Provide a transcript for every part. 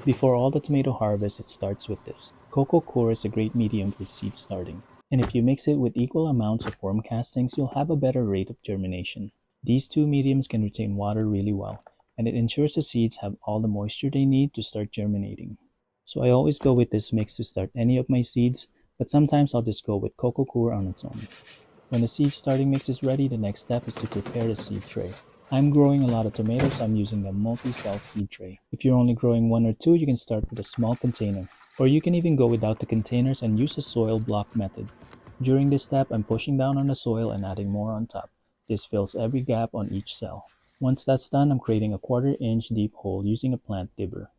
Before all the tomato harvest, it starts with this. Coco coir is a great medium for seed starting, and if you mix it with equal amounts of worm castings, you'll have a better rate of germination. These two mediums can retain water really well, and it ensures the seeds have all the moisture they need to start germinating. So I always go with this mix to start any of my seeds, but sometimes I'll just go with coco coir on its own. When the seed starting mix is ready, the next step is to prepare the seed tray. I'm growing a lot of tomatoes, so I'm using the multi-cell seed tray. If you're only growing one or two, you can start with a small container. Or you can even go without the containers and use a soil block method. During this step, I'm pushing down on the soil and adding more on top. This fills every gap on each cell. Once that's done, I'm creating a 1/4 inch deep hole using a plant dibber.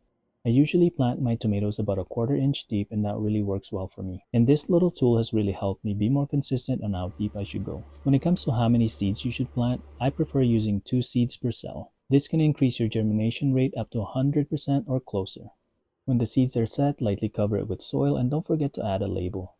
I usually plant my tomatoes about a 1/4 inch deep, and that really works well for me. And this little tool has really helped me be more consistent on how deep I should go. When it comes to how many seeds you should plant, I prefer using 2 seeds per cell. This can increase your germination rate up to 100% or closer. When the seeds are set, lightly cover it with soil and don't forget to add a label.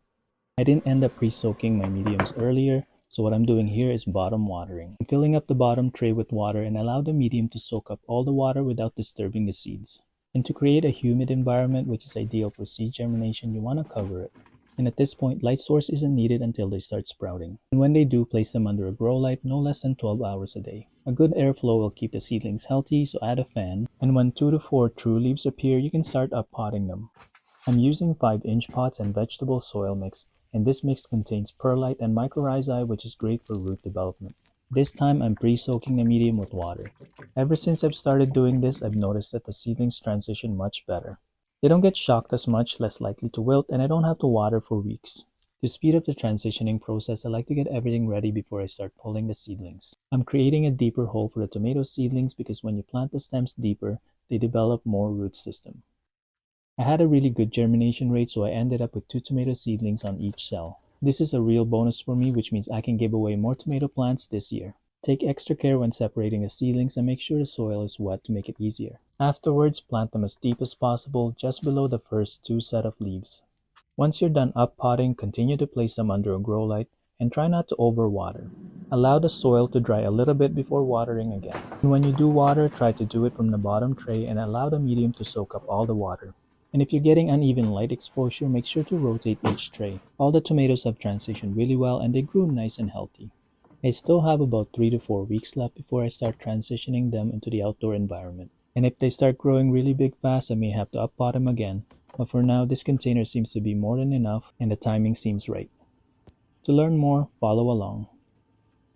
I didn't end up pre-soaking my mediums earlier, so what I'm doing here is bottom watering. I'm filling up the bottom tray with water and allow the medium to soak up all the water without disturbing the seeds. And to create a humid environment, which is ideal for seed germination, you want to cover it. And at this point, light source isn't needed until they start sprouting. And when they do, place them under a grow light no less than 12 hours a day. A good airflow will keep the seedlings healthy, so add a fan. And when 2 to 4 true leaves appear, you can start up potting them. I'm using 5-inch pots and vegetable soil mix, and this mix contains perlite and mycorrhizae, which is great for root development. This time, I'm pre-soaking the medium with water. Ever since I've started doing this, I've noticed that the seedlings transition much better. They don't get shocked as much, less likely to wilt, and I don't have to water for weeks. To speed up the transitioning process, I like to get everything ready before I start pulling the seedlings. I'm creating a deeper hole for the tomato seedlings because when you plant the stems deeper, they develop more root system. I had a really good germination rate, so I ended up with 2 tomato seedlings on each cell. This is a real bonus for me, which means I can give away more tomato plants this year. Take extra care when separating the seedlings and make sure the soil is wet to make it easier. Afterwards, plant them as deep as possible, just below the first 2 set of leaves. Once you're done up potting, continue to place them under a grow light and try not to overwater. Allow the soil to dry a little bit before watering again. And when you do water, try to do it from the bottom tray and allow the medium to soak up all the water. And if you're getting uneven light exposure, make sure to rotate each tray. All the tomatoes have transitioned really well and they grew nice and healthy. I still have about 3 to 4 weeks left before I start transitioning them into the outdoor environment. And if they start growing really big fast, I may have to up-pot them again. But for now, this container seems to be more than enough and the timing seems right. To learn more, follow along.